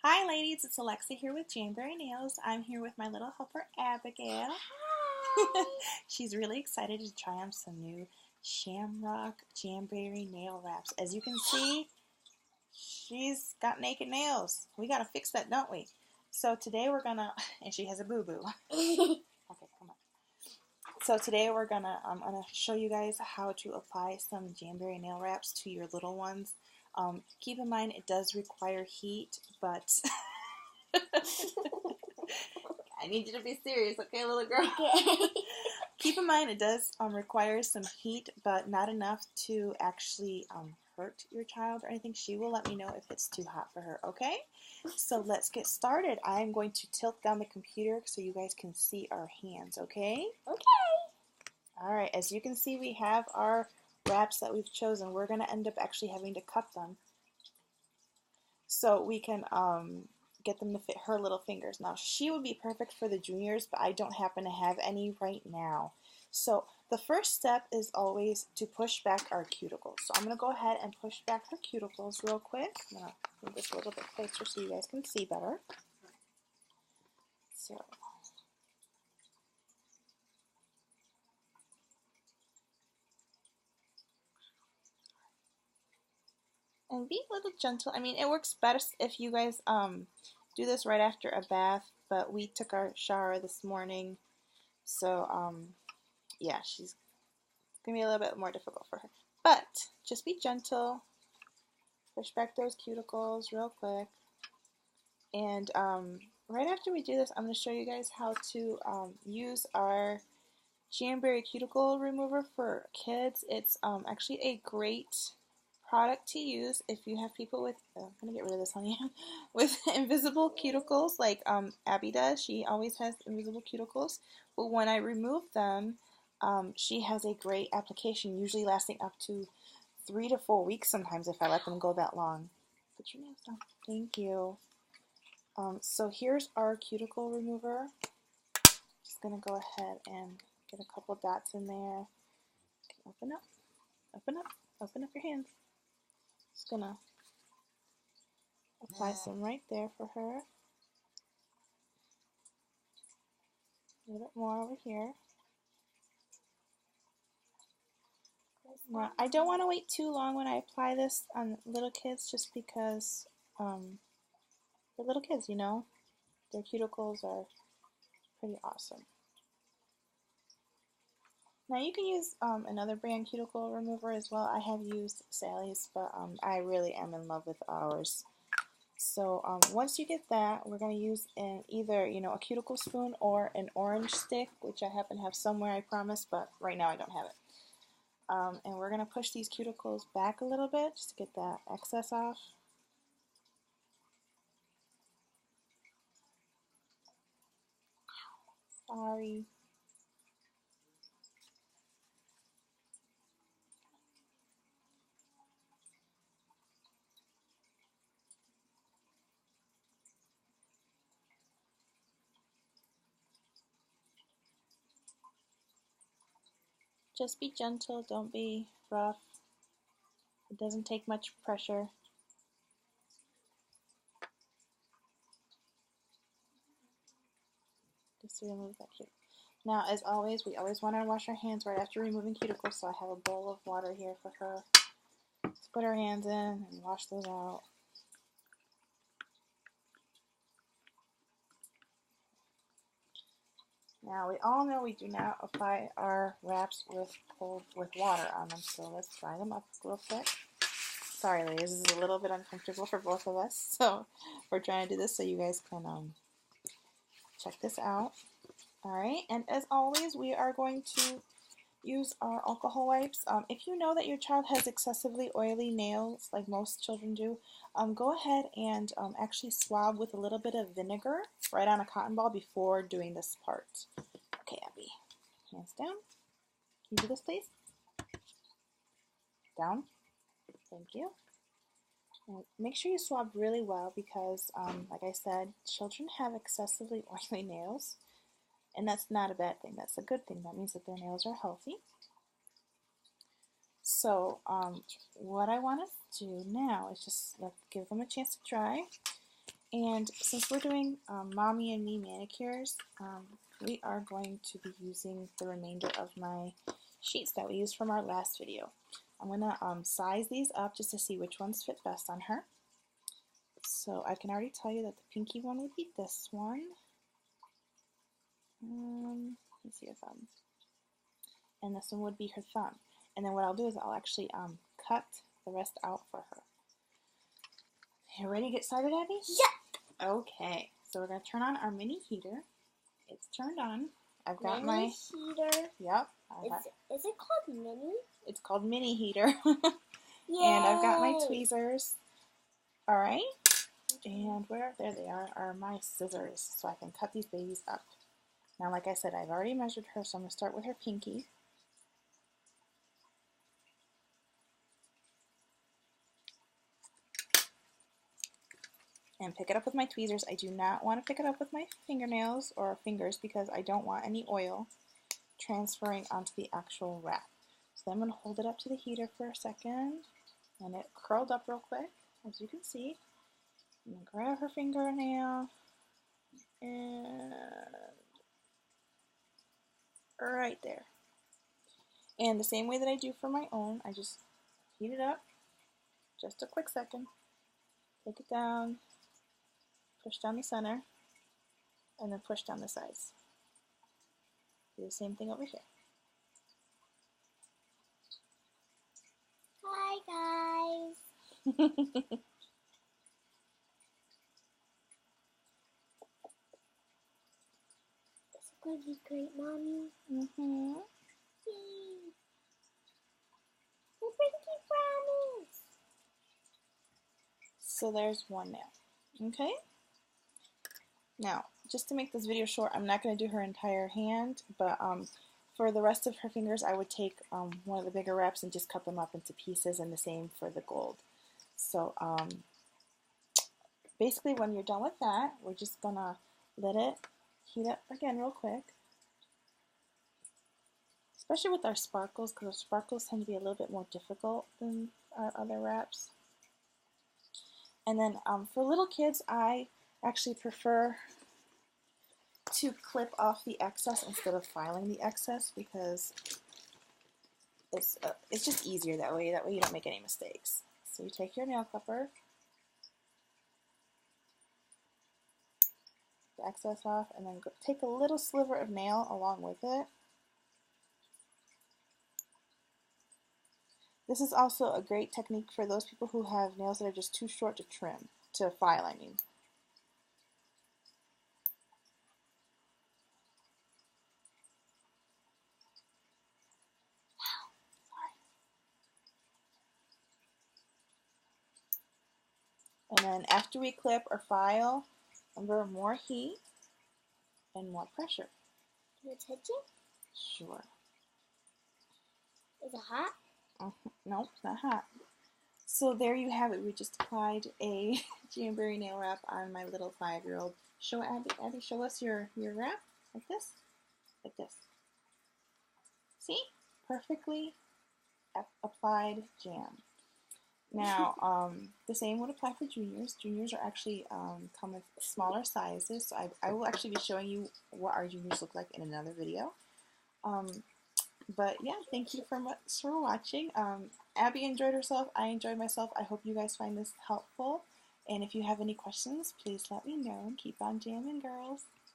Hi ladies, it's Alexa here with Jamberry Nails. I'm here with my little helper Abigail. She's really excited to try on some new Shamrock Jamberry nail wraps. As you can see, she's got naked nails. We gotta fix that, don't we? So today we're gonna, and she has a boo-boo. Okay, come on. So today I'm gonna show you guys how to apply some Jamberry nail wraps to your little ones. Keep in mind it does require heat, but I need you to be serious, okay, little girl? Keep in mind it does require some heat, but not enough to actually hurt your child or anything. She will let me know if it's too hot for her, okay? So let's get started. I'm going to tilt down the computer so you guys can see our hands, okay? Okay. Alright, as you can see, we have our wraps that we've chosen. We're going to end up actually having to cut them so we can get them to fit her little fingers. Now, she would be perfect for the juniors, but I don't happen to have any right now. So the first step is always to push back our cuticles. So I'm going to go ahead and push back her cuticles real quick. I'm going to move this a little bit closer so you guys can see better. So and be a little gentle. I mean, it works best if you guys do this right after a bath, but we took our shower this morning, so yeah, it's gonna be a little bit more difficult for her. But just be gentle, push back those cuticles real quick, and right after we do this, I'm gonna show you guys how to use our Jamberry cuticle remover for kids. It's actually a great product to use if you have people with, I'm going to get rid of this honey, with invisible cuticles like Abby does. She always has invisible cuticles, but when I remove them, she has a great application, usually lasting up to 3 to 4 weeks sometimes if I let them go that long. Put your nails down. Thank you. So here's our cuticle remover. Just going to go ahead and get a couple dots in there. Open up, open up, open up your hands. Just gonna apply some right there for her. A little bit more over here. Now, I don't want to wait too long when I apply this on little kids just because they're little kids, you know. Their cuticles are pretty awesome. Now you can use another brand cuticle remover as well. I have used Sally's, but I really am in love with ours. So once you get that, we're going to use either a cuticle spoon or an orange stick, which I happen to have somewhere, I promise, but right now I don't have it. And we're going to push these cuticles back a little bit just to get that excess off. Sorry. Just be gentle, don't be rough. It doesn't take much pressure. Just to remove that cuticle. Now, as always, we always want to wash our hands right after removing cuticles, so I have a bowl of water here for her to put her hands in and wash those out. Now, we all know we do not apply our wraps with water on them, so let's dry them up real quick. Sorry, ladies, this is a little bit uncomfortable for both of us, so we're trying to do this so you guys can check this out. Alright, and as always, we are going to use our alcohol wipes. If you know that your child has excessively oily nails, like most children do, go ahead and actually swab with a little bit of vinegar right on a cotton ball before doing this part. Okay, Abby, hands down. Can you do this, please? Down. Thank you. And make sure you swab really well because, like I said, children have excessively oily nails. And that's not a bad thing. That's a good thing. That means that their nails are healthy. So what I want to do now is just give them a chance to dry. And since we're doing Mommy and Me manicures, we are going to be using the remainder of my sheets that we used from our last video. I'm going to size these up just to see which ones fit best on her. So I can already tell you that the pinky one would be this one. Let's see her thumb. And this one would be her thumb. And then what I'll do is I'll actually cut the rest out for her. You ready to get started, Abby? Yep. Okay, so we're going to turn on our mini heater. It's turned on. I've got mini my heater. Yep. Is it called mini? It's called mini heater. Yay. And I've got my tweezers. All right. And there they are my scissors, so I can cut these babies up. Now, like I said, I've already measured her, so I'm going to start with her pinky. And pick it up with my tweezers. I do not want to pick it up with my fingernails or fingers because I don't want any oil transferring onto the actual wrap. So I'm going to hold it up to the heater for a second, and it curled up real quick, as you can see. I'm going to grab her fingernail, and right there. And the same way that I do for my own, I just heat it up, just a quick second, take it down, push down the center, and then push down the sides. Do the same thing over here. Hi, guys. This is going to be great, Mommy. Mm-hmm. Yay. The pinky promise. So there's one nail. Okay? Now, just to make this video short, I'm not going to do her entire hand, but for the rest of her fingers, I would take one of the bigger wraps and just cut them up into pieces, and the same for the gold. So basically, when you're done with that, we're just going to let it heat up again real quick. Especially with our sparkles, because our sparkles tend to be a little bit more difficult than our other wraps. And then for little kids, I actually prefer to clip off the excess instead of filing the excess because it's just easier that way. That way you don't make any mistakes. So you take your nail clipper, the excess off, and then take a little sliver of nail along with it. This is also a great technique for those people who have nails that are just too short to trim, to file, I mean. And then after we clip or file, remember, more heat and more pressure. Can I touch it? Sure. Is it hot? Nope, it's not hot. So there you have it. We just applied a Jamberry nail wrap on my little 5-year-old. Show Abby. Abby, show us your wrap. Like this. Like this. See? Perfectly applied jam. Now, the same would apply for juniors. Juniors are actually come with smaller sizes. So I will actually be showing you what our juniors look like in another video. But yeah, thank you much for watching. Abby enjoyed herself. I enjoyed myself. I hope you guys find this helpful. And if you have any questions, please let me know. Keep on jamming, girls.